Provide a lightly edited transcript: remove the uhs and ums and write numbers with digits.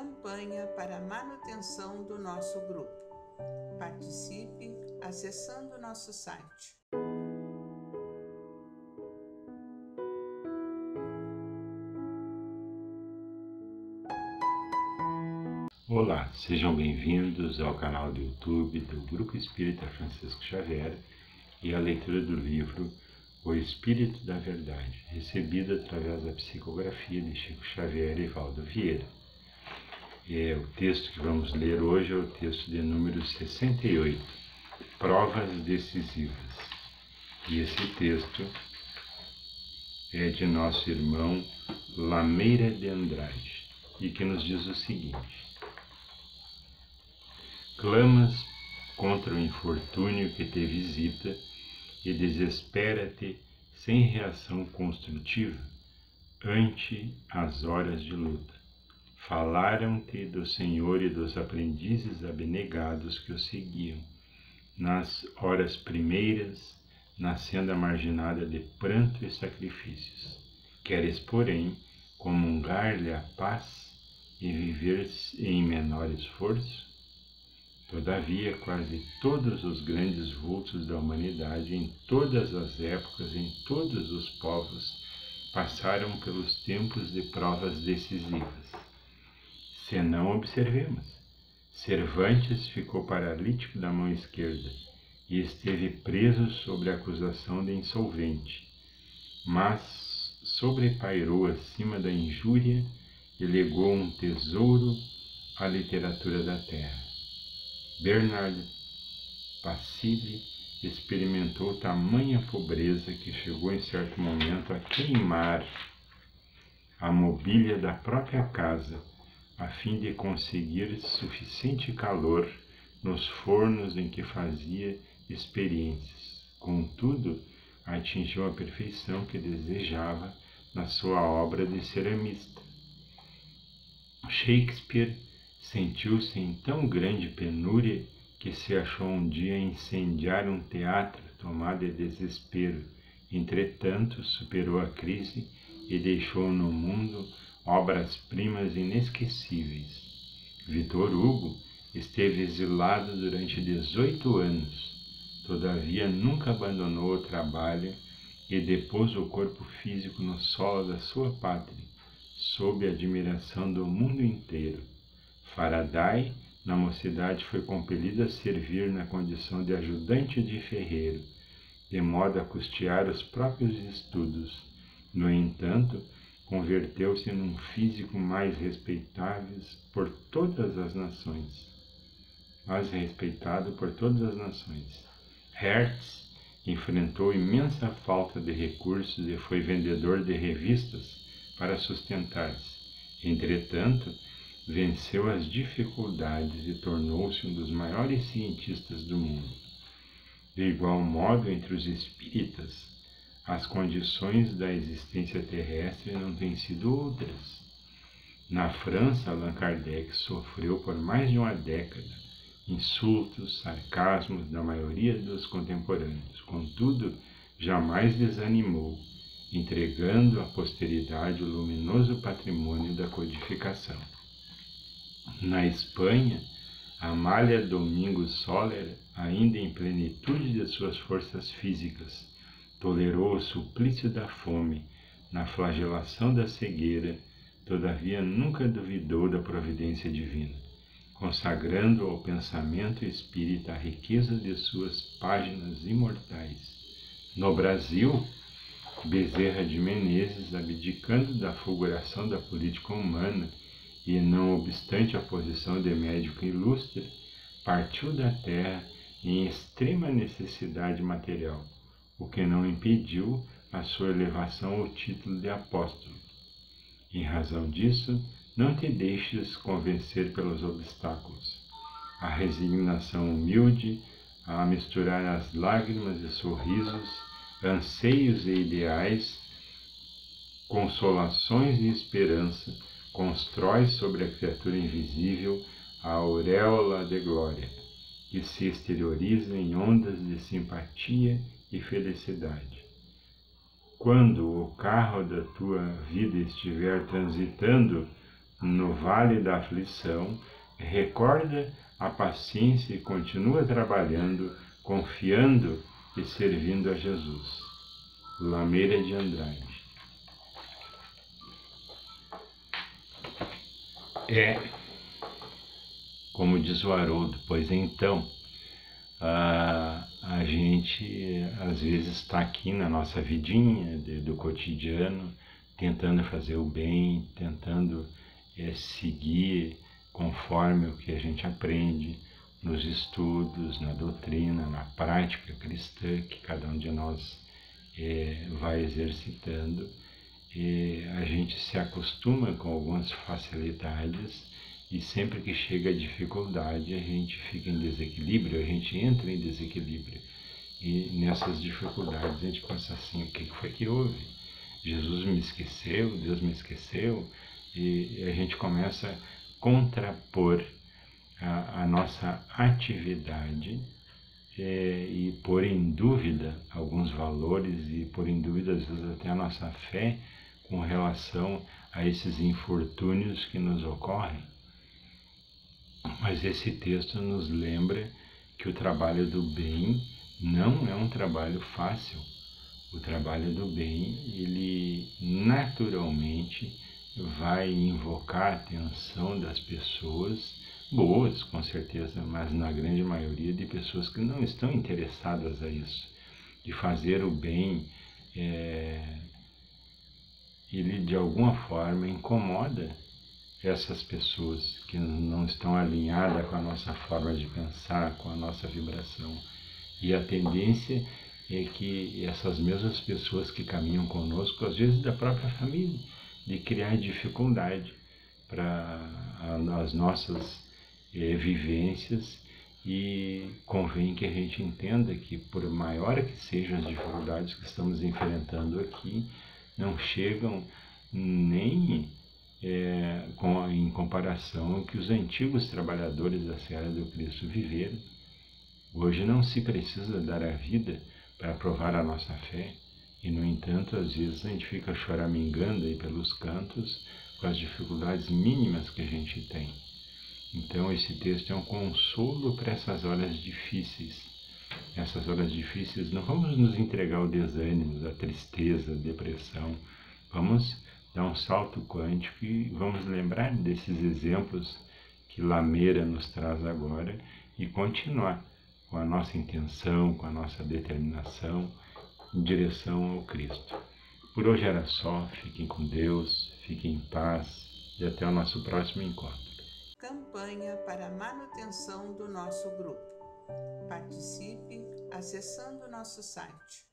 campanha para a manutenção do nosso grupo. Participe acessando nosso site. Olá, sejam bem-vindos ao canal do YouTube do Grupo Espírita Francisco Xavier e a leitura do livro O Espírito da Verdade, recebido através da psicografia de Chico Xavier e Valdo Vieira. O texto que vamos ler hoje é o texto de número 68, Provas Decisivas. E esse texto é de nosso irmão Lameira de Andrade e que nos diz o seguinte: clamas contra o infortúnio que te visita e desespera-te sem reação construtiva ante as horas de luta. Falaram-te do Senhor e dos aprendizes abnegados que o seguiam, nas horas primeiras, nascendo a marginada de pranto e sacrifícios. Queres, porém, comungar-lhe a paz e viver em menor esforço? Todavia, quase todos os grandes vultos da humanidade, em todas as épocas, em todos os povos, passaram pelos tempos de provas decisivas. Se não observemos, Cervantes ficou paralítico da mão esquerda e esteve preso sob a acusação de insolvente, mas sobrepairou acima da injúria e legou um tesouro à literatura da terra. Bernard Passili experimentou tamanha pobreza que chegou em certo momento a queimar a mobília da própria casa, a fim de conseguir suficiente calor nos fornos em que fazia experiências. Contudo, atingiu a perfeição que desejava na sua obra de ceramista. Shakespeare sentiu-se em tão grande penúria que se achou um dia a incendiar um teatro tomado de desespero. Entretanto, superou a crise e deixou no mundo obras-primas inesquecíveis. Victor Hugo esteve exilado durante 18 anos, todavia nunca abandonou o trabalho e depôs o corpo físico no solo da sua pátria, sob a admiração do mundo inteiro. Faraday, na mocidade, foi compelido a servir na condição de ajudante de ferreiro, de modo a custear os próprios estudos. No entanto, converteu-se num físico mais respeitado por todas as nações. Hertz enfrentou imensa falta de recursos e foi vendedor de revistas para sustentar-se. Entretanto, venceu as dificuldades e tornou-se um dos maiores cientistas do mundo. De igual modo, entre os espíritas, as condições da existência terrestre não têm sido outras. Na França, Allan Kardec sofreu por mais de uma década insultos, sarcasmos da maioria dos contemporâneos. Contudo, jamais desanimou, entregando à posteridade o luminoso patrimônio da codificação. Na Espanha, Amália Domingos Soler, ainda em plenitude de suas forças físicas, tolerou o suplício da fome, na flagelação da cegueira, todavia nunca duvidou da providência divina, consagrando ao pensamento espírita a riqueza de suas páginas imortais. No Brasil, Bezerra de Menezes, abdicando da fulguração da política humana e, não obstante a posição de médico ilustre, partiu da terra em extrema necessidade material, o que não impediu a sua elevação ao título de apóstolo. Em razão disso, não te deixes convencer pelos obstáculos. A resignação humilde, a misturar as lágrimas e sorrisos, anseios e ideais, consolações e esperança, constrói sobre a criatura invisível a auréola de glória, que se exterioriza em ondas de simpatia e felicidade. Quando o carro da tua vida estiver transitando no vale da aflição, recorda a paciência e continua trabalhando, confiando e servindo a Jesus. Lameira de Andrade. Como diz o Haroldo, pois então, a gente às vezes está aqui na nossa vidinha do cotidiano, tentando fazer o bem, tentando seguir conforme o que a gente aprende nos estudos, na doutrina, na prática cristã que cada um de nós vai exercitando. A gente se acostuma com algumas facilidades e sempre que chega a dificuldade a gente fica em desequilíbrio, a gente entra em desequilíbrio. E nessas dificuldades a gente pensa assim, o que foi que houve? Jesus me esqueceu, Deus me esqueceu, e a gente começa a contrapor a nossa atividade e pôr em dúvida alguns valores e pôr em dúvida às vezes até a nossa fé com relação a esses infortúnios que nos ocorrem. Mas esse texto nos lembra que o trabalho do bem não é um trabalho fácil. O trabalho do bem, ele naturalmente vai invocar a atenção das pessoas, boas com certeza, mas na grande maioria de pessoas que não estão interessadas a isso. De fazer o bem, ele de alguma forma incomoda essas pessoas que não estão alinhadas com a nossa forma de pensar, com a nossa vibração. E a tendência é que essas mesmas pessoas que caminham conosco, às vezes da própria família, de criar dificuldade para as nossas vivências, e convém que a gente entenda que por maior que sejam as dificuldades que estamos enfrentando aqui, não chegam nem em comparação ao que os antigos trabalhadores da Seara do Cristo viveram. Hoje não se precisa dar a vida para provar a nossa fé, e no entanto às vezes a gente fica choramingando aí pelos cantos com as dificuldades mínimas que a gente tem. Então esse texto é um consolo para essas horas difíceis. Nessas horas difíceis não vamos nos entregar ao desânimo, à tristeza, à depressão. Vamos dar um salto quântico e vamos lembrar desses exemplos que Lameira nos traz agora e continuar com a nossa intenção, com a nossa determinação em direção ao Cristo. Por hoje era só, fiquem com Deus, fiquem em paz e até o nosso próximo encontro. Campanha para a manutenção do nosso grupo. Participe acessando nosso site